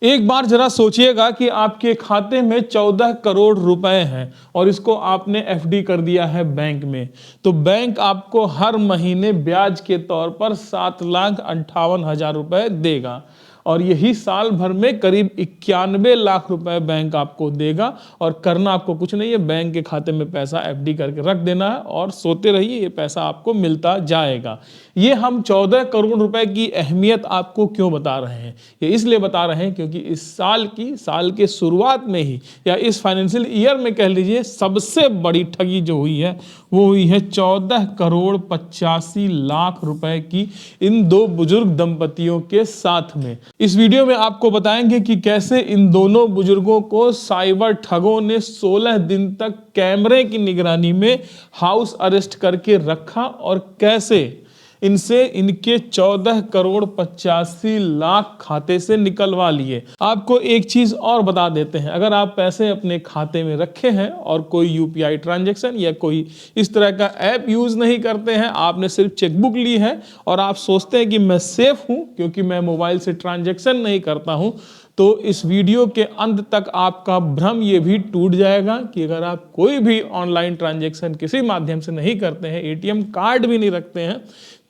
एक बार जरा सोचिएगा कि आपके खाते में 14 करोड़ रुपए हैं और इसको आपने एफडी कर दिया है बैंक में। तो बैंक आपको हर महीने ब्याज के तौर पर 7,58,000 रुपए देगा और यही साल भर में करीब 91 लाख रुपए बैंक आपको देगा। और करना आपको कुछ नहीं है, बैंक के खाते में पैसा एफडी करके रख देना है और सोते रहिए, ये पैसा आपको मिलता जाएगा। ये हम 14 करोड़ रुपए की अहमियत आपको क्यों बता रहे हैं? ये इसलिए बता रहे हैं क्योंकि इस साल के शुरुआत में ही या इस फाइनेंशियल ईयर में कह लीजिए सबसे बड़ी ठगी जो हुई है वो हुई है 14 करोड़ 85 लाख रुपए की इन दो बुजुर्ग दंपतियों के साथ में। इस वीडियो में आपको बताएंगे कि कैसे इन दोनों बुजुर्गों को साइबर ठगों ने 16 दिन तक कैमरे की निगरानी में हाउस अरेस्ट करके रखा और कैसे इनसे इनके 14 करोड़ 85 लाख खाते से निकलवा लिए। आपको एक चीज और बता देते हैं, अगर आप पैसे अपने खाते में रखे हैं और कोई यूपीआई ट्रांजैक्शन या कोई इस तरह का ऐप यूज नहीं करते हैं, आपने सिर्फ चेकबुक ली है और आप सोचते हैं कि मैं सेफ हूं क्योंकि मैं मोबाइल से ट्रांजैक्शन नहीं करता हूं, तो इस वीडियो के अंत तक आपका भ्रम ये भी टूट जाएगा कि अगर आप कोई भी ऑनलाइन ट्रांजैक्शन किसी माध्यम से नहीं करते हैं, एटीएम कार्ड भी नहीं रखते हैं,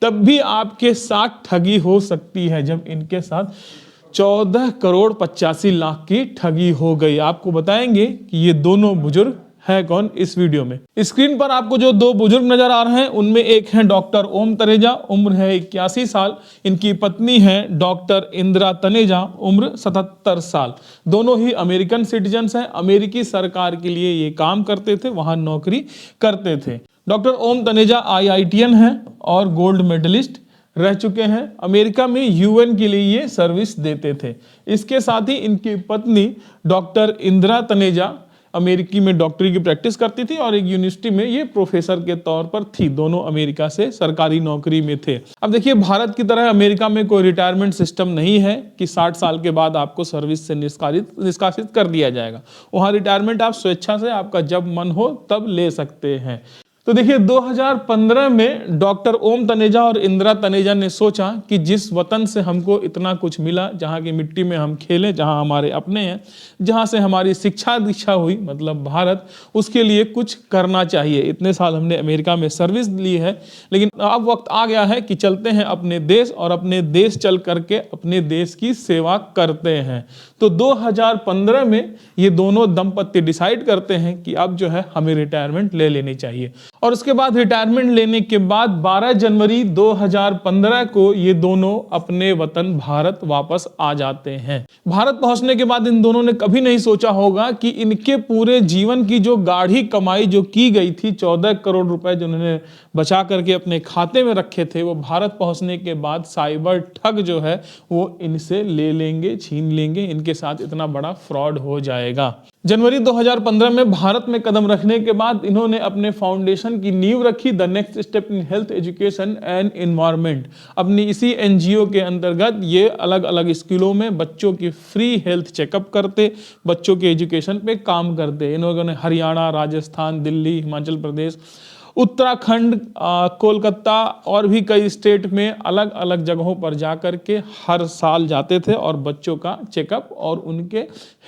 तब भी आपके साथ ठगी हो सकती है। जब इनके साथ 14 करोड़ 85 लाख की ठगी हो गई। आपको बताएंगे कि ये दोनों बुजुर्ग है कौन इस वीडियो में। स्क्रीन पर आपको जो दो बुजुर्ग नजर आ रहे हैं उनमें एक है डॉक्टर ओम तनेजा, उम्र है 81 साल। इनकी पत्नी है डॉक्टर इंदिरा तनेजा, उम्र 77 साल। दोनों ही अमेरिकन सिटीजन्स हैं, अमेरिकी सरकार के लिए ये काम करते थे, वहां नौकरी करते थे। डॉक्टर ओम तनेजा IITN हैं और गोल्ड मेडलिस्ट रह चुके हैं। अमेरिका में यूएन के लिए ये सर्विस देते थे। इसके साथ ही इनकी पत्नी डॉक्टर इंदिरा तनेजा अमेरिकी में डॉक्टरी की प्रैक्टिस करती थी और एक यूनिवर्सिटी में ये प्रोफेसर के तौर पर थी। दोनों अमेरिका से सरकारी नौकरी में थे। अब देखिए, भारत की तरह अमेरिका में कोई रिटायरमेंट सिस्टम नहीं है कि 60 साल के बाद आपको सर्विस से निष्कासित कर दिया जाएगा। वहाँ रिटायरमेंट आप स्वेच्छा से, आपका जब मन हो तब ले सकते हैं। तो देखिए, 2015 में डॉक्टर ओम तनेजा और इंदिरा तनेजा ने सोचा कि जिस वतन से हमको इतना कुछ मिला, जहाँ की मिट्टी में हम खेलें, जहाँ हमारे अपने हैं, जहाँ से हमारी शिक्षा दीक्षा हुई, मतलब भारत, उसके लिए कुछ करना चाहिए। इतने साल हमने अमेरिका में सर्विस ली है, लेकिन अब वक्त आ गया है कि चलते हैं अपने देश और अपने देश चल करके अपने देश की सेवा करते हैं। तो 2015 में ये दोनों दंपत्ति डिसाइड करते हैं कि अब जो है हमें रिटायरमेंट ले लेनी चाहिए। और उसके बाद रिटायरमेंट लेने के बाद 12 जनवरी 2015 को ये दोनों अपने वतन भारत वापस आ जाते हैं। भारत पहुंचने के बाद इन दोनों ने कभी नहीं सोचा होगा कि इनके पूरे जीवन की जो गाढ़ी कमाई जो की गई थी, 14 करोड़ रुपए जो उन्होंने बचा करके अपने खाते में रखे थे, वो भारत पहुंचने के बाद साइबर ठग जो है वो इनसे ले लेंगे, छीन लेंगे। इनके साथ इतना बड़ा फ्रॉड हो जाएगा। जनवरी 2015 में भारत में कदम रखने के बाद इन्होंने अपने फाउंडेशन की नींव रखी, the next step in health education and environment. अपनी इसी एनजीओ के अंतर्गत ये अलग अलग स्कूलों में बच्चों की फ्री हेल्थ चेकअप करते, बच्चों के एजुकेशन पे काम करते। इन लोगों ने हरियाणा, राजस्थान, दिल्ली, हिमाचल प्रदेश, उत्तराखंड, कोलकाता और भी कई स्टेट में अलग अलग जगहों पर जाकर के हर साल जाते थे और बच्चों का चेकअप और उनके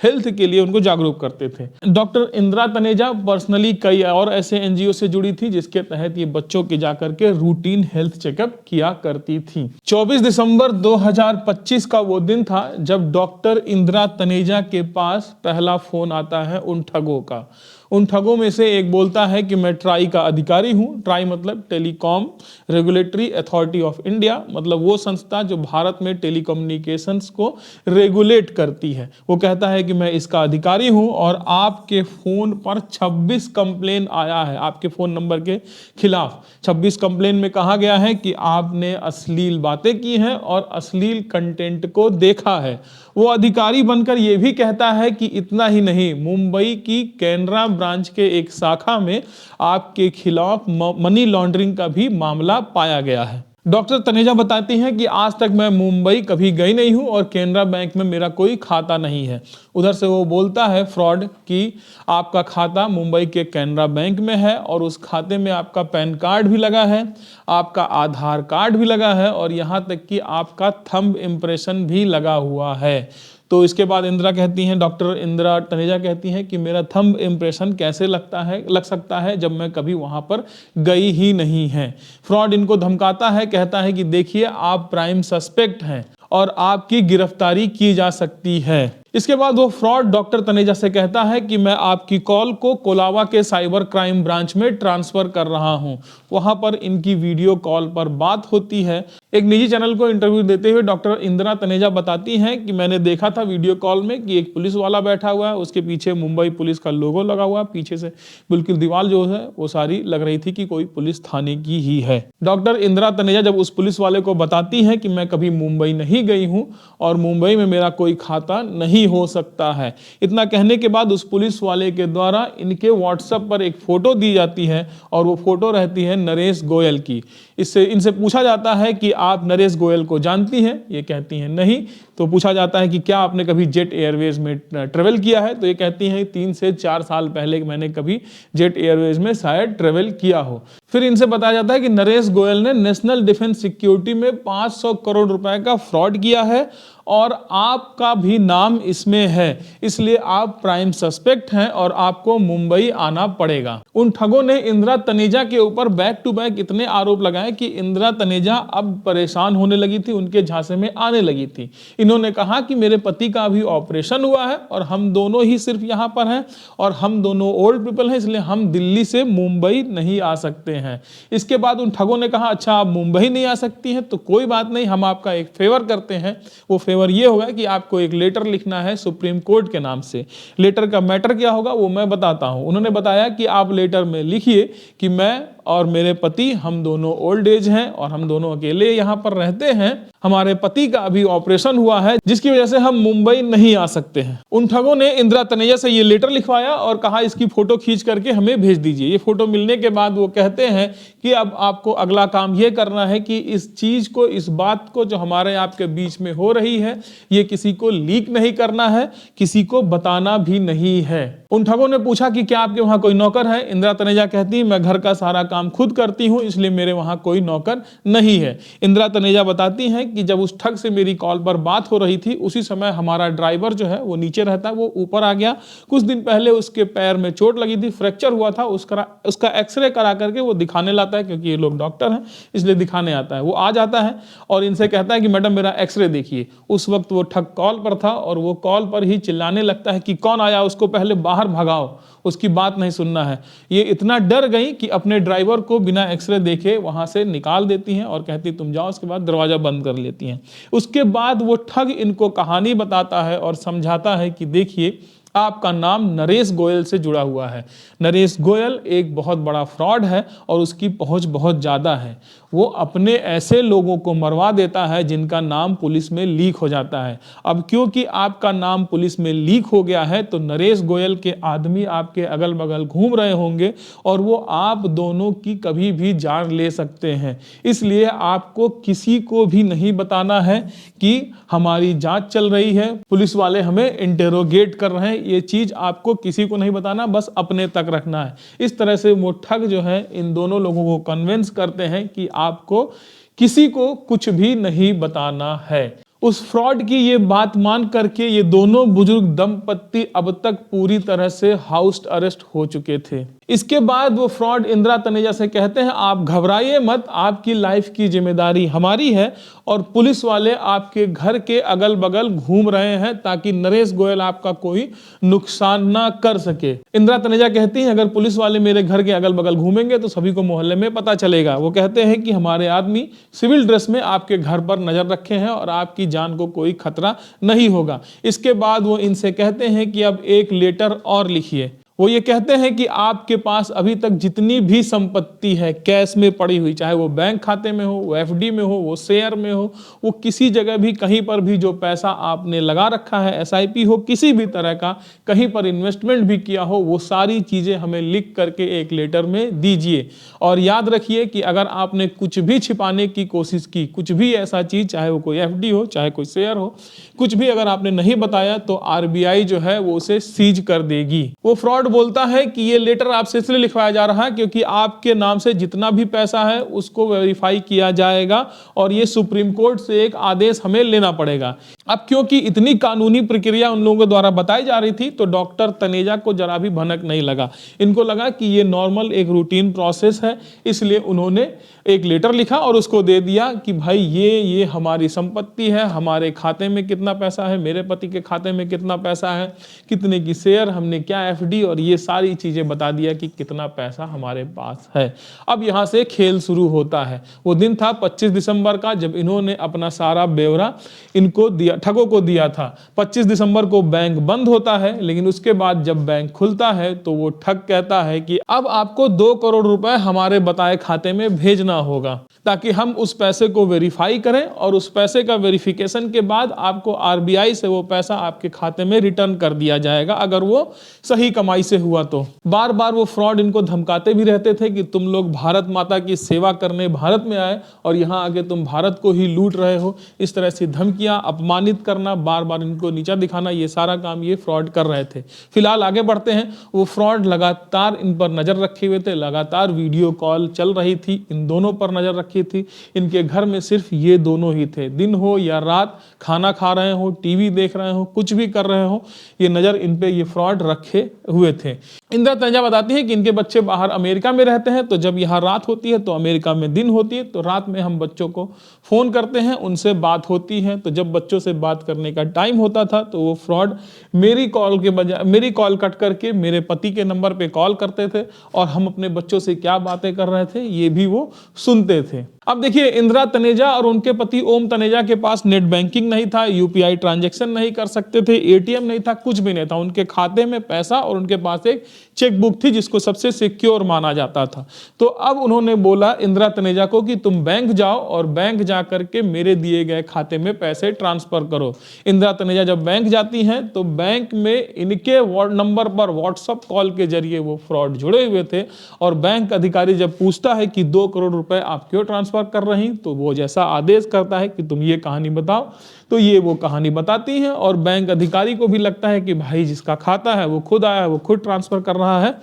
हेल्थ के लिए उनको जागरूक करते थे। डॉक्टर इंदिरा तनेजा पर्सनली कई और ऐसे एनजीओ से जुड़ी थी जिसके तहत ये बच्चों के जाकर के रूटीन हेल्थ चेकअप किया करती थी। 24 दिसंबर 2025 का वो दिन था जब डॉक्टर इंदिरा तनेजा के पास पहला फोन आता है उन ठगों का। उन ठगों में से एक बोलता है कि मैं ट्राई का अधिकारी हूं। ट्राई मतलब telecom regulatory authority of India, मतलब वो संस्था जो भारत में टेलीकम्युनिकेशंस को रेगुलेट करती है। वो कहता है कि मैं इसका अधिकारी हूं और आपके फोन पर 26 कंप्लेन आया है आपके फोन नंबर के खिलाफ। 26 कंप्लेन में कहा गया है कि आपने अश्लील बातें की हैं और अश्लील कंटेंट को देखा है। वो अधिकारी बनकर यह भी कहता है कि इतना ही नहीं, मुंबई की कैनरा ब्रांच के एक शाखा में आपके खिलाफ मनी लॉन्ड्रिंग का भी मामला पाया गया है। डॉक्टर तनेजा बताती हैं कि आज तक मैं मुंबई कभी गई नहीं हूं और कैनरा बैंक में मेरा कोई खाता नहीं है। उधर से वो बोलता है फ्रॉड कि आपका खाता मुंबई के कैनरा बैंक में है और उस खाते में आपका पैन कार्ड भी लगा है, आपका आधार कार्ड भी लगा है और यहाँ तक कि आपका थंब इम्प्रेशन भी लगा हुआ है। तो इसके बाद इंदिरा कहती हैं, डॉक्टर इंदिरा तनेजा कहती हैं कि मेरा थंब इम्प्रेशन कैसे लग सकता है जब मैं कभी वहां पर गई ही नहीं है। फ्रॉड इनको धमकाता है, कहता है कि देखिए आप प्राइम सस्पेक्ट हैं और आपकी गिरफ्तारी की जा सकती है। इसके बाद वो फ्रॉड डॉक्टर तनेजा से कहता है कि मैं आपकी कॉल को कोलाबा के साइबर क्राइम ब्रांच में ट्रांसफर कर रहा हूं। वहां पर इनकी वीडियो कॉल पर बात होती है। एक निजी चैनल को इंटरव्यू देते हुए डॉक्टर इंदिरा तनेजा बताती हैं कि मैंने देखा था वीडियो कॉल में कि एक पुलिस वाला बैठा हुआ है, उसके पीछे मुंबई पुलिस का लोगो लगा हुआ है, पीछे से बिल्कुल दीवार जो है वो सारी लग रही थी कि कोई पुलिस थाने की ही है। डॉक्टर इंदिरा तनेजा जब उस पुलिस वाले को बताती हैं कि मैं कभी मुंबई नहीं गई हूं और मुंबई में मेरा कोई खाता नहीं हो सकता है, इतना कहने के बाद उस पुलिस वाले के द्वारा इनके व्हाट्सएप पर एक फोटो दी जाती है और वो फोटो रहती है नरेश गोयल की। इनसे पूछा जाता है कि आप नरेश गोयल को जानती हैं? ये कहती हैं नहीं। तो पूछा जाता है कि क्या आपने कभी जेट एयरवेज में ट्रेवल किया है? तो ये कहती हैं 3 से 4 साल पहले मैंने कभी जेट एयरवेज में शायद ट्रेवल किया हो। फिर इनसे बताया जाता है कि नरेश गोयल ने नेशनल डिफेंस सिक्योरिटी में 500 करोड़ रुपए का फ्रॉड किया है और आपका भी नाम इसमें है, इसलिए आप प्राइम सस्पेक्ट हैं और आपको मुंबई आना पड़ेगा। उन ठगों ने इंदिरा तनेजा के ऊपर बैक टू बैक इतने आरोप लगाए कि इंदिरा तनेजा अब परेशान होने लगी थी, उनके झांसे में आने लगी थी। इन्होंने कहा कि मेरे पति का अभी ऑपरेशन हुआ है और हम दोनों ही सिर्फ यहाँ पर हैं और हम दोनों ओल्ड पीपल हैं, इसलिए हम दिल्ली से मुंबई नहीं आ सकते हैं। इसके बाद उन ठगों ने कहा अच्छा आप मुंबई नहीं आ सकती हैं तो कोई बात नहीं, हम आपका एक फेवर करते हैं। वो फेवर ये होगा कि आपको एक लेटर लिखना है सुप्रीम कोर्ट के नाम से। लेटर का मैटर क्या होगा वो मैं बताता हूं। उन्होंने बताया कि आप लेटर में लिखिए कि मैं और मेरे पति हम दोनों ओल्ड एज हैं और हम दोनों अकेले यहाँ पर रहते हैं। हमारे पति का अभी ऑपरेशन हुआ है जिसकी वजह से हम मुंबई नहीं आ सकते हैं। उन ठगों ने इंदिरा तनेजा से ये लेटर लिखवाया और कहा इसकी फोटो खींच करके हमें भेज दीजिए। ये फोटो मिलने के बाद वो कहते हैं कि अब आपको अगला काम ये करना है कि इस चीज को, इस बात को जो हमारे आपके बीच में हो रही है, ये किसी को लीक नहीं करना है, किसी को बताना भी नहीं है। उन ठगों ने पूछा कि क्या आपके वहां कोई नौकर है? इंदिरा तनेजा कहती है मैं घर का सारा काम खुद करती हूं, इसलिए मेरे वहां कोई नौकर नहीं है। इंदिरा तनेजा बताती हैं कि जब उस ठग से मेरी कॉल पर बात हो रही थी उसी समय हमारा ड्राइवर जो है वो नीचे रहता है, वो ऊपर आ गया। कुछ दिन पहले उसके पैर में चोट लगी थी, फ्रैक्चर हुआ था, उसका एक्सरे करा करके वो दिखाने लाता है, क्योंकि ये लोग डॉक्टर हैं इसलिए दिखाने आता है। वो आ जाता है और इनसे कहता है कि मैडम मेरा एक्सरे देखिए। उस वक्त वो ठग कॉल पर था और वो कॉल पर ही चिल्लाने लगता है कि कौन आया, उसको पहले बाहर भगाओ, उसकी बात नहीं सुनना है। ये इतना डर गई कि अपने ड्राइवर को बिना एक्सरे देखे वहां से निकाल देती हैं और कहती तुम जाओ, उसके बाद दरवाजा बंद कर लेती हैं। उसके बाद वो ठग इनको कहानी बताता है और समझाता है कि देखिए आपका नाम नरेश गोयल से जुड़ा हुआ है। नरेश गोयल एक बहुत बड़ा फ्रॉड है और उसकी पहुंच बहुत ज़्यादा है। वो अपने ऐसे लोगों को मरवा देता है जिनका नाम पुलिस में लीक हो जाता है। अब क्योंकि आपका नाम पुलिस में लीक हो गया है तो नरेश गोयल के आदमी आपके अगल बगल घूम रहे होंगे और वो आप दोनों की कभी भी जान ले सकते हैं। इसलिए आपको किसी को भी नहीं बताना है कि हमारी जांच चल रही है, पुलिस वाले हमें इंटेरोगेट कर रहे हैं। ये चीज आपको किसी को नहीं बताना, बस अपने तक रखना है। इस तरह से वो ठग जो है इन दोनों लोगों को कन्विंस करते हैं कि आपको किसी को कुछ भी नहीं बताना है। उस फ्रॉड की ये बात मान करके ये दोनों बुजुर्ग दंपत्ति अब तक पूरी तरह से हाउस अरेस्ट हो चुके थे। इसके बाद वो फ्रॉड इंदिरा तनेजा से कहते हैं आप घबराइए मत, आपकी लाइफ की जिम्मेदारी हमारी है और पुलिस वाले आपके घर के अगल बगल घूम रहे हैं ताकि नरेश गोयल आपका कोई नुकसान ना कर सके। इंदिरा तनेजा कहती हैं अगर पुलिस वाले मेरे घर के अगल बगल घूमेंगे तो सभी को मोहल्ले में पता चलेगा। वो कहते हैं कि हमारे आदमी सिविल ड्रेस में आपके घर पर नजर रखे हैं और आपकी जान को कोई खतरा नहीं होगा। इसके बाद वो इनसे कहते हैं कि अब एक लेटर और लिखिए। वो ये कहते हैं कि आपके पास अभी तक जितनी भी संपत्ति है कैश में पड़ी हुई, चाहे वो बैंक खाते में हो, वो एफडी में हो, वो शेयर में हो, वो किसी जगह भी कहीं पर भी जो पैसा आपने लगा रखा है, एसआईपी हो, किसी भी तरह का कहीं पर इन्वेस्टमेंट भी किया हो, वो सारी चीजें हमें लिख करके एक लेटर में दीजिए। और याद रखिए कि अगर आपने कुछ भी छिपाने की कोशिश की, कुछ भी ऐसा चीज, चाहे वो कोई एफडी हो, चाहे कोई शेयर हो, कुछ भी अगर आपने नहीं बताया तो आरबीआई जो है वो उसे सीज कर देगी। वो फ्रॉड बोलता है कि ये लेटर आपसे इसलिए लिखवाया जा रहा है क्योंकि आपके नाम से जितना भी पैसा है उसको वेरीफाई किया जाएगा और ये सुप्रीम कोर्ट से एक आदेश हमें लेना पड़ेगा। अब क्योंकि इतनी कानूनी प्रक्रिया उन लोगों के द्वारा बताई जा रही थी, तो डॉक्टर तनेजा को जरा भी भनक नहीं लगा। इनको लगा कि ये नॉर्मल एक रूटीन प्रोसेस है, इसलिए उन्होंने एक लेटर लिखा और उसको दे दिया कि भाई ये हमारी संपत्ति है, हमारे खाते में कितना पैसा है, मेरे पति के खाते में कितना पैसा है, कितने की शेयर, हमने क्या एफडी, और ये सारी चीजें बता दिया कि कितना पैसा हमारे पास है। अब यहाँ से खेल शुरू होता है। वो दिन था 25 दिसंबर का, जब इन्होंने अपना सारा ब्यौरा इनको दिया, ठगों को दिया था। 25 दिसंबर को बैंक बंद होता है, लेकिन उसके बाद जब बैंक खुलता है तो वो ठग कहता है कि अब आपको 2 करोड़ रुपए हमारे बताए खाते में भेजना होगा, ताकि हम उस पैसे को वेरीफाई करें, और उस पैसे का वेरिफिकेशन के बाद आपको आरबीआई से वो पैसा आपके खाते में रिटर्न कर दिया जाएगा, अगर वो सही कमाई से हुआ तो। बार बार वो फ्रॉड इनको धमकाते भी रहते थे कि तुम लोग भारत माता की सेवा करने भारत में आए और यहाँ आके तुम भारत को ही लूट रहे हो। इस तरह से धमकियां, अपमानित करना, बार बार इनको नीचा दिखाना, ये सारा काम ये फ्रॉड कर रहे थे। फिलहाल आगे बढ़ते हैं। वो फ्रॉड लगातार इन पर नजर रखे हुए थे, लगातार वीडियो कॉल चल रही थी, इन दोनों पर नजर रखी थी। इनके घर में सिर्फ ये दोनों ही थे, दिन हो या रात, खाना खा रहे हो, टीवी देख रहे हो, कुछ भी कर रहे हो, ये नजर इन पे ये फ्रॉड रखे हुए थे। इंदिरा तनेजा बताती है कि इनके बच्चे बाहर अमेरिका में रहते हैं, तो जब यहाँ रात होती है तो अमेरिका में दिन होती है, तो रात में हम बच्चों को फोन करते हैं, उनसे बात होती है। तो जब बच्चों से बात करने का टाइम होता था तो वो फ्रॉड मेरी कॉल के बजाय, मेरी कॉल कट करके मेरे पति के नंबर पे कॉल करते थे, और हम अपने बच्चों से क्या बातें कर रहे थे ये भी वो सुनते थे। अब देखिए, इंदिरा तनेजा और उनके पति ओम तनेजा के पास नेट बैंकिंग नहीं था, यूपीआई ट्रांजैक्शन नहीं कर सकते थे, एटीएम नहीं था, कुछ भी नहीं था। उनके खाते में पैसा और उनके पास एक चेकबुक थी जिसको सबसे सिक्योर माना जाता था। तो अब उन्होंने बोला इंदिरा तनेजा को कि तुम बैंक जाओ और बैंक जा करके मेरे दिए गए खाते में पैसे ट्रांसफर करो। इंदिरा तनेजा जब बैंक जाती हैं तो बैंक में इनके नंबर पर व्हाट्सएप कॉल के जरिए वो फ्रॉड जुड़े हुए थे, और बैंक अधिकारी जब पूछता है कि 2 करोड़ रुपए आप क्यों ट्रांसफर कर रही, तो वो जैसा आदेश करता है कि तुम ये कहानी बताओ, तो ये वो कहानी बताती हैं। और बैंक अधिकारी को भी लगता है कि भाई जिसका खाता है वो खुद आया है, वो खुद ट्रांसफर कर रहा है,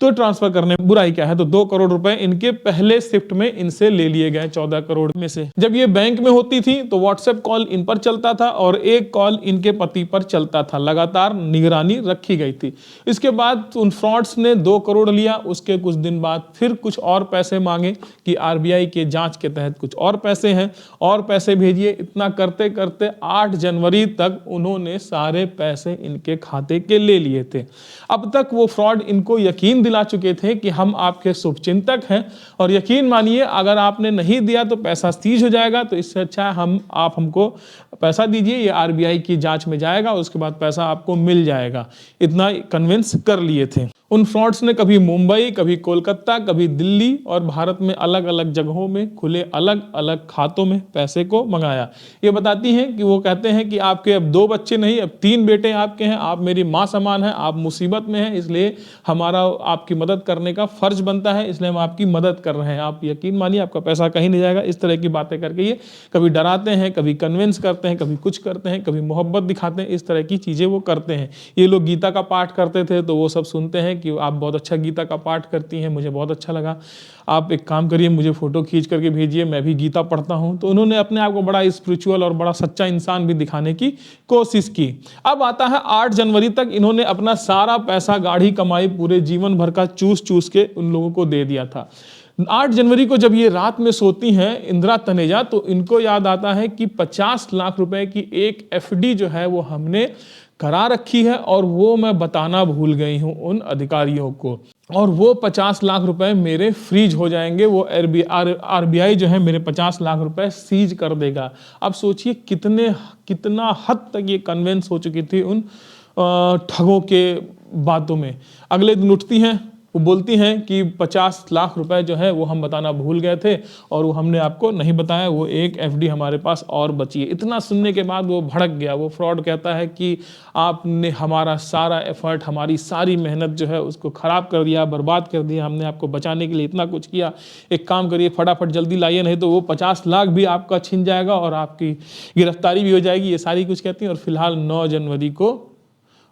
तो ट्रांसफर करने में बुराई क्या है। तो 2 करोड़ रुपए इनके पहले शिफ्ट में इनसे ले लिए गए 14 करोड़ में से। जब ये बैंक में होती थी तो व्हाट्सएप कॉल इन पर चलता था और एक कॉल इनके पति पर चलता था, लगातार निगरानी रखी गई थी। इसके बाद उन फ्रॉड्स ने 2 करोड़ लिया, उसके कुछ दिन बाद फिर कुछ और पैसे मांगे कि आरबीआई के जांच के तहत कुछ और पैसे हैं, और पैसे भेजिए। इतना करते करते 8 जनवरी तक उन्होंने सारे पैसे इनके खाते के ले लिए थे। अब तक वो फ्रॉड इनको यकीन दिला चुके थे कि हम आपके शुभचिंतक हैं, और यकीन मानिए अगर आपने नहीं दिया तो पैसा सीज हो जाएगा, तो इससे अच्छा है आप हमको पैसा दीजिए, ये आरबीआई की जांच में जाएगा, उसके बाद पैसा आपको मिल जाएगा। इतना कन्विंस कर लिए थे। उन फ्रॉड्स ने कभी मुंबई, कभी कोलकाता, कभी दिल्ली और भारत में अलग अलग जगहों में खुले अलग अलग खातों में पैसे को मंगाया। ये बताती हैं कि वो कहते हैं कि आपके अब 2 बच्चे नहीं, अब 3 बेटे आपके हैं, आप मेरी माँ समान हैं, आप मुसीबत में हैं, इसलिए हमारा आपकी मदद करने का फर्ज बनता है, इसलिए हम आपकी मदद कर रहे हैं, आप यकीन मानिए आपका पैसा कहीं नहीं जाएगा। इस तरह की बातें करके ये कभी डराते हैं, कभी कन्विंस करते हैं, कभी कुछ करते हैं, कभी मोहब्बत दिखाते हैं, इस तरह की चीजें वो करते हैं। ये लोग गीता का पाठ करते थे तो वो सब सुनते हैं कि आप बहुत अच्छा गीता का पाठ करती हैं, मुझे बहुत अच्छा लगा, आप एक काम करिए मुझे फोटो खींच करके भेजिए, मैं भी गीता पढ़ता हूं। तो उन्होंने अपने आप को बड़ा स्पिरिचुअल और बड़ा सच्चा इंसान भी दिखाने की कोशिश की। अब आता है 8 जनवरी तक इन्होंने अपना सारा पैसा, गाढ़ी कमाई, पूरे जीवन भर का चूस चूस के उन लोगों को दे दिया था। 8 जनवरी को जब ये रात में सोती हैं इंदिरा तनेजा, तो इनको याद आता है कि 50 लाख रुपए की एक एफडी जो है वो हमने करा रखी है, और वो मैं बताना भूल गई हूं उन अधिकारियों को, और वो 50 लाख रुपए मेरे फ्रीज हो जाएंगे, वो आरबीआई जो है मेरे 50 लाख रुपए सीज कर देगा। अब सोचिए कितना हद तक ये कन्विंस हो चुकी थी उन ठगों के बातों में। अगले दिन उठती हैं, वो बोलती हैं कि 50 लाख रुपए जो है वो हम बताना भूल गए थे, और वो हमने आपको नहीं बताया, वो एक एफडी हमारे पास और बची है। इतना सुनने के बाद वो भड़क गया। वो फ्रॉड कहता है कि आपने हमारा सारा एफर्ट, हमारी सारी मेहनत जो है उसको खराब कर दिया, बर्बाद कर दिया, हमने आपको बचाने के लिए इतना कुछ किया, एक काम करिए फटाफट जल्दी लाइए, नहीं तो वो 50 लाख भी आपका छिन जाएगा और आपकी गिरफ्तारी भी हो जाएगी। ये सारी कुछ कहती हैं, और फिलहाल 9 जनवरी को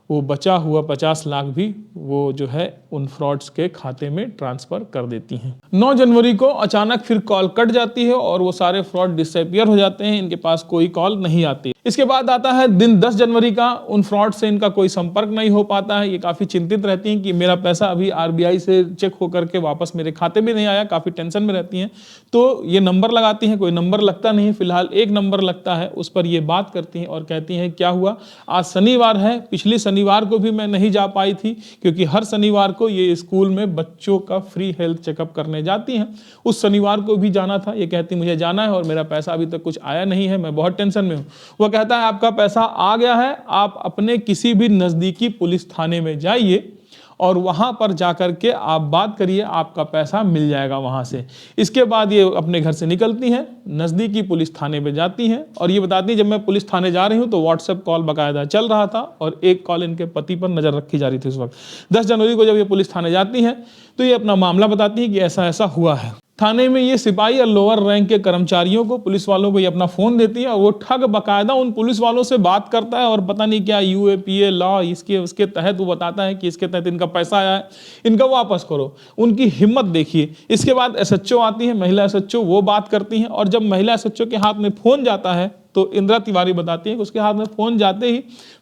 वो बचा हुआ 50 लाख भी वो जो है उन फ्रॉड्स के खाते में ट्रांसफर कर देती हैं। 9 जनवरी को अचानक फिर कॉल कट जाती है और वो सारे फ्रॉड डिसअपियर हो जाते हैं, इनके पास कोई कॉल नहीं आती। इसके बाद आता है दिन 10 जनवरी का। उन फ्रॉड से इनका कोई संपर्क नहीं हो पाता है। ये काफ़ी चिंतित रहती हैं कि मेरा पैसा अभी आरबीआई से चेक होकर के वापस मेरे खाते में नहीं आया, काफ़ी टेंशन में रहती हैं। तो ये नंबर लगाती हैं, कोई नंबर लगता नहीं, फिलहाल एक नंबर लगता है, उस पर ये बात करती हैं और कहती हैं क्या हुआ, आज शनिवार है, पिछले शनिवार को भी मैं नहीं जा पाई थी क्योंकि हर शनिवार को ये स्कूल में बच्चों का फ्री हेल्थ चेकअप करने जाती हैं। उस शनिवार को भी जाना था। ये कहती मुझे जाना है और मेरा पैसा अभी तक कुछ आया नहीं है, मैं बहुत टेंशन में हूँ। वह कहता है आपका पैसा आ गया है, आप अपने किसी भी नज़दीकी पुलिस थाने में जाइए और वहाँ पर जाकर के आप बात करिए, आपका पैसा मिल जाएगा वहाँ से। इसके बाद ये अपने घर से निकलती हैं, नज़दीकी पुलिस थाने पे जाती हैं और ये बताती हैं जब मैं पुलिस थाने जा रही हूँ तो व्हाट्सएप कॉल बाकायदा चल रहा था और एक कॉल इनके पति पर नज़र रखी जा रही थी उस वक्त। 10 जनवरी को जब ये पुलिस थाने जाती हैं तो ये अपना मामला बताती हैं कि ऐसा ऐसा हुआ है। थाने में ये सिपाही और लोअर रैंक के कर्मचारियों को, पुलिस वालों को ये अपना फ़ोन देती है और वो ठग बाकायदा उन पुलिस वालों से बात करता है और पता नहीं क्या यूएपीए लॉ इसके उसके तहत वो बताता है कि इसके तहत इनका पैसा आया है, इनका वापस करो। उनकी हिम्मत देखिए। इसके बाद एसएचओ आती है, महिला एसएचओ, वो बात करती हैं और जब महिला एसएचओ के हाथ में फ़ोन जाता है तो इंदिरा तिवारी बताती है कि उसके हाथ में फ़ोन जाते ही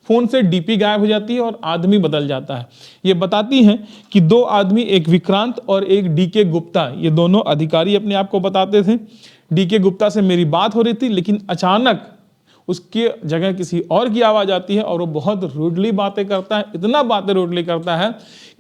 फ़ोन से डीपी गायब हो जाती है और आदमी बदल जाता है। ये बताती हैं कि 2 आदमी, एक विक्रांत और एक डीके गुप्ता, ये दोनों अधिकारी अपने आप को बताते थे। डीके गुप्ता से मेरी बात हो रही थी लेकिन अचानक उसकी जगह किसी और की आवाज़ आती है और वो बहुत रूडली बातें करता है, इतना बातें रूडली करता है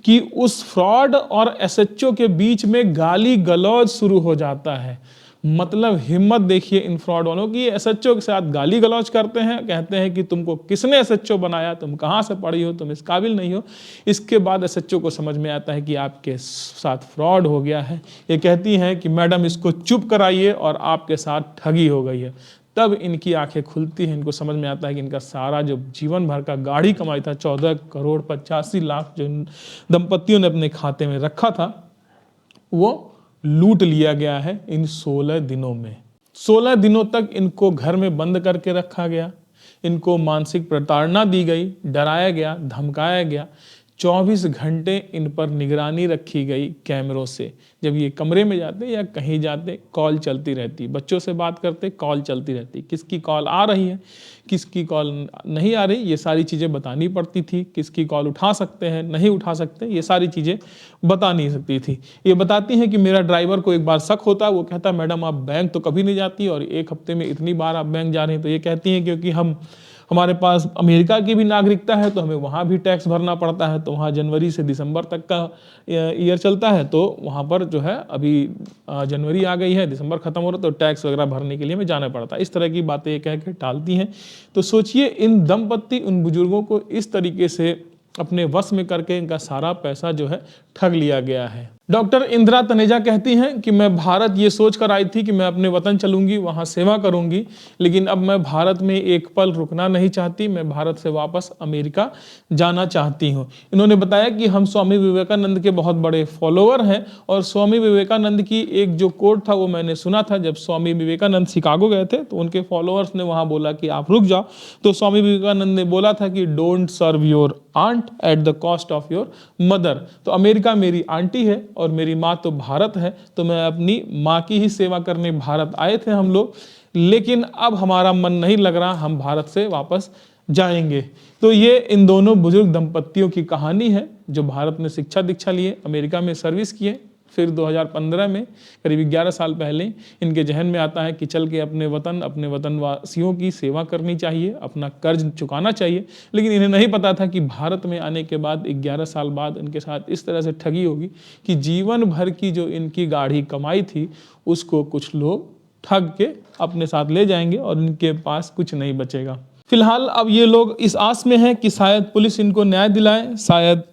कि उस फ्रॉड और एसएचओ के बीच में गाली गलौज शुरू हो जाता है। मतलब हिम्मत देखिए इन फ्रॉड वालों की, एसएचओ के साथ गाली गलौज करते हैं, कहते हैं कि तुमको किसने एसएचओ बनाया, तुम कहाँ से पढ़ी हो, तुम इस काबिल नहीं हो। इसके बाद एसएचओ को समझ में आता है कि आपके साथ फ्रॉड हो गया है। ये कहती हैं कि मैडम इसको चुप कराइए और आपके साथ ठगी हो गई है। तब इनकी आंखें खुलती हैं, इनको समझ में आता है कि इनका सारा जो जीवन भर का गाढ़ी कमाई था, 14 करोड़ 85 लाख जो दंपतियों ने अपने खाते में रखा था, वो लूट लिया गया है इन 16 दिनों में। 16 दिनों तक इनको घर में बंद करके रखा गया, इनको मानसिक प्रताड़ना दी गई, डराया गया, धमकाया गया। 24 घंटे इन पर निगरानी रखी गई कैमरों से। जब ये कमरे में जाते या कहीं जाते कॉल चलती रहती, बच्चों से बात करते कॉल चलती रहती, किसकी कॉल आ रही है किसकी कॉल नहीं आ रही, ये सारी चीज़ें बतानी पड़ती थी। किसकी कॉल उठा सकते हैं नहीं उठा सकते, ये सारी चीज़ें बता नहीं सकती थी। ये बताती हैं कि मेरा ड्राइवर को एक बार शक होता, वो कहता मैडम आप बैंक तो कभी नहीं जाती और एक हफ्ते में इतनी बार आप बैंक जा रहे हैं। तो ये कहती हैं क्योंकि हमारे पास अमेरिका की भी नागरिकता है तो हमें वहाँ भी टैक्स भरना पड़ता है, तो वहाँ जनवरी से दिसंबर तक का ईयर चलता है, तो वहाँ पर जो है अभी जनवरी आ गई है, दिसंबर खत्म हो रहा है, तो टैक्स वगैरह भरने के लिए हमें जाना पड़ता है। इस तरह की बातें ये कह के टालती हैं। तो सोचिए इन दंपत्ति, उन बुजुर्गों को इस तरीके से अपने वश में करके इनका सारा पैसा जो है ठग लिया गया है। डॉक्टर इंदिरा तनेजा कहती हैं कि मैं भारत ये सोच कर आई थी कि मैं अपने वतन चलूंगी, वहाँ सेवा करूंगी, लेकिन अब मैं भारत में एक पल रुकना नहीं चाहती, मैं भारत से वापस अमेरिका जाना चाहती हूँ। इन्होंने बताया कि हम स्वामी विवेकानंद के बहुत बड़े फॉलोअर हैं और स्वामी विवेकानंद की एक जो कोट था वो मैंने सुना था जब स्वामी विवेकानंद शिकागो गए थे, तो उनके फॉलोअर्स ने वहाँ बोला कि आप रुक जाओ, तो स्वामी विवेकानंद ने बोला था कि don't serve your aunt at the cost of your mother. तो अमेरिका मेरी आंटी है और मेरी माँ तो भारत है, तो मैं अपनी माँ की ही सेवा करने भारत आए थे हम लोग, लेकिन अब हमारा मन नहीं लग रहा, हम भारत से वापस जाएंगे। तो ये इन दोनों बुजुर्ग दंपत्तियों की कहानी है जो भारत में शिक्षा दीक्षा लिए, अमेरिका में सर्विस किए, फिर 2015 में करीब 11 साल पहले इनके जहन में आता है कि चल के अपने वतनवासियों की सेवा करनी चाहिए, अपना कर्ज चुकाना चाहिए। लेकिन इन्हें नहीं पता था कि भारत में आने के बाद 11 साल बाद इनके साथ इस तरह से ठगी होगी कि जीवन भर की जो इनकी गाढ़ी कमाई थी उसको कुछ लोग ठग के अपने साथ ले जाएंगे और इनके पास कुछ नहीं बचेगा। फिलहाल अब ये लोग इस आस में हैं कि शायद पुलिस इनको न्याय दिलाए, शायद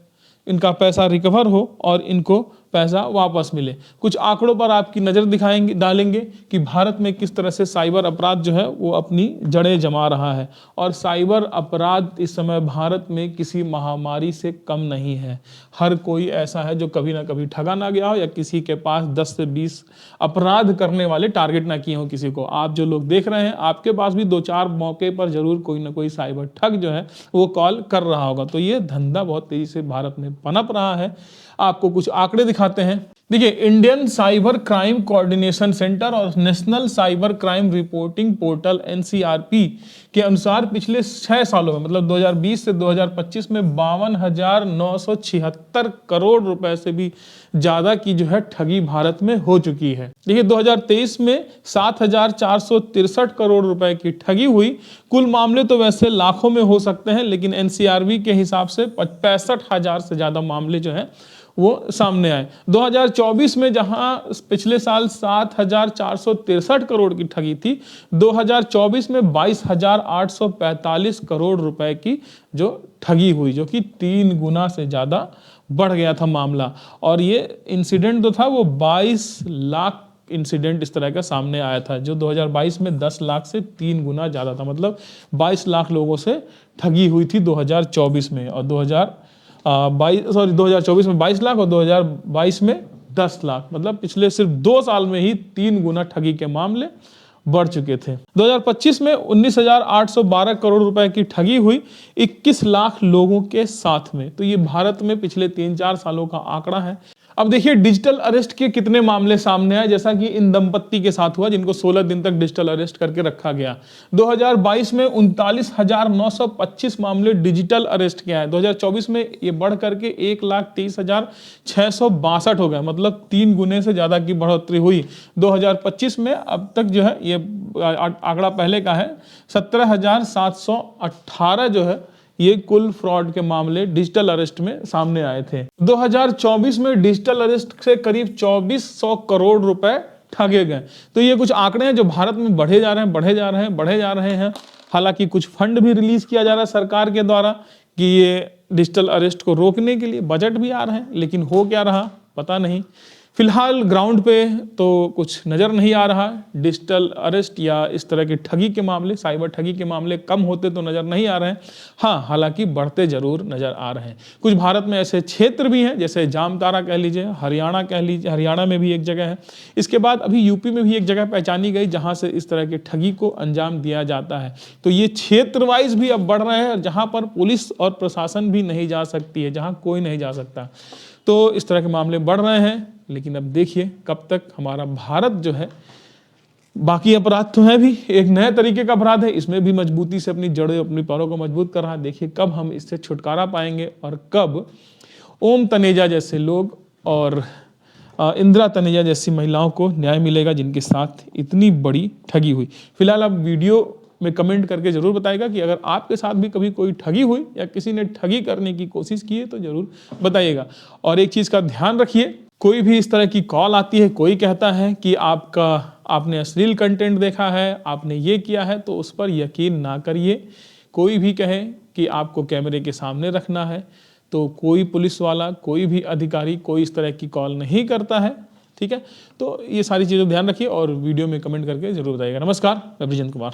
इनका पैसा रिकवर हो और इनको पैसा वापस मिले। कुछ आंकड़ों पर आपकी नज़र डालेंगे कि भारत में किस तरह से साइबर अपराध जो है वो अपनी जड़ें जमा रहा है और साइबर अपराध इस समय भारत में किसी महामारी से कम नहीं है। हर कोई ऐसा है जो कभी ना कभी ठगा ना गया हो या किसी के पास 10 से 20 अपराध करने वाले टारगेट ना किए हो किसी को। आप जो लोग देख रहे हैं आपके पास भी 2-4 मौके पर जरूर कोई ना कोई साइबर ठग जो है वो कॉल कर रहा होगा। तो ये धंधा बहुत तेजी से भारत में पनप रहा है। आपको कुछ आंकड़े दिखाते हैं। देखिए, Indian cyber crime coordination centre और national cyber crime reporting portal NCRP के अनुसार पिछले 6 सालों में मतलब 2020 से 2025 में 52,976 करोड़ रुपए से भी ज्यादा की जो है ठगी भारत में हो चुकी है। देखिए, 2023 में 7,463 करोड़ रुपए की ठगी हुई। कुल मामले तो वैसे लाखों में हो सकते हैं, लेकिन एनसीआरबी के हिसाब से 65,000 से ज्यादा मामले जो है वो सामने आए। 2024 में जहां पिछले साल 7,463 करोड़ की ठगी थी, 2024 में 22,845 करोड़ रुपए की जो ठगी हुई, जो कि 3 गुना से ज्यादा बढ़ गया था मामला। और ये इंसिडेंट जो था वो 22 लाख इंसिडेंट इस तरह का सामने आया था, जो 2022 में 10 लाख से 3 गुना ज्यादा था। मतलब 22 लाख लोगों से ठगी हुई थी 2024 में, और 2024 में 22 लाख और 2022 में 10 लाख। मतलब पिछले सिर्फ 2 साल में ही 3 गुना ठगी के मामले बढ़ चुके थे। 2025 में 19,812 करोड़ रुपए की ठगी हुई 21 लाख लोगों के साथ में। तो ये भारत में पिछले 3-4 सालों का आंकड़ा है। अब देखिए, डिजिटल अरेस्ट के कितने मामले सामने आए, जैसा कि इन दंपत्ति के साथ हुआ जिनको 16 दिन तक डिजिटल अरेस्ट करके रखा गया। 2022 में 39,925 मामले डिजिटल के किया है। 2024 में ये बढ़ करके 1,30,662 हो गया, मतलब 3 गुने से ज्यादा की बढ़ोतरी हुई। 2025 में अब तक जो है, ये आंकड़ा पहले का है, 17,718 जो है ये कुल फ्रॉड के मामले डिजिटल अरेस्ट में सामने आए थे। 2024 में डिजिटल अरेस्ट से करीब 2,400 करोड़ रुपए ठगे गए। तो ये कुछ आंकड़े हैं जो भारत में बढ़े जा रहे हैं। हालांकि कुछ फंड भी रिलीज किया जा रहा है सरकार के द्वारा कि ये डिजिटल अरेस्ट को रोकने के लिए, बजट भी आ रहे हैं, लेकिन हो क्या रहा पता नहीं। फिलहाल ग्राउंड पे तो कुछ नज़र नहीं आ रहा। डिजिटल अरेस्ट या इस तरह की ठगी के मामले, साइबर ठगी के मामले कम होते तो नज़र नहीं आ रहे हैं। हाँ, हालांकि बढ़ते जरूर नज़र आ रहे हैं। कुछ भारत में ऐसे क्षेत्र भी हैं, जैसे जामताड़ा कह लीजिए, हरियाणा कह लीजिए, हरियाणा में भी एक जगह है। इसके बाद अभी यूपी में भी एक जगह पहचानी गई जहाँ से इस तरह की ठगी को अंजाम दिया जाता है। तो ये क्षेत्र वाइज भी अब बढ़ रहे हैं, जहाँ पर पुलिस और प्रशासन भी नहीं जा सकती है, जहाँ कोई नहीं जा सकता। तो इस तरह के मामले बढ़ रहे हैं। लेकिन अब देखिए कब तक हमारा भारत जो है, बाकी अपराध तो है भी, एक नए तरीके का अपराध है, इसमें भी मजबूती से अपनी जड़ें, अपनी पैरों को मजबूत कर रहा है। देखिए कब हम इससे छुटकारा पाएंगे और कब ओम तनेजा जैसे लोग और इंदिरा तनेजा जैसी महिलाओं को न्याय मिलेगा जिनके साथ इतनी बड़ी ठगी हुई। फिलहाल आप वीडियो में कमेंट करके जरूर बताइएगा कि अगर आपके साथ भी कभी कोई ठगी हुई या किसी ने ठगी करने की कोशिश की है तो जरूर बताइएगा। और एक चीज़ का ध्यान रखिए, कोई भी इस तरह की कॉल आती है, कोई कहता है कि आपने अश्लील कंटेंट देखा है, आपने ये किया है, तो उस पर यकीन ना करिए। कोई भी कहे कि आपको कैमरे के सामने रखना है, तो कोई पुलिस वाला, कोई भी अधिकारी कोई इस तरह की कॉल नहीं करता है। ठीक है, तो ये सारी चीज़ें ध्यान रखिए और वीडियो में कमेंट करके जरूर बताइएगा। नमस्कार, मैं ब्रिजेंद्र कुमार।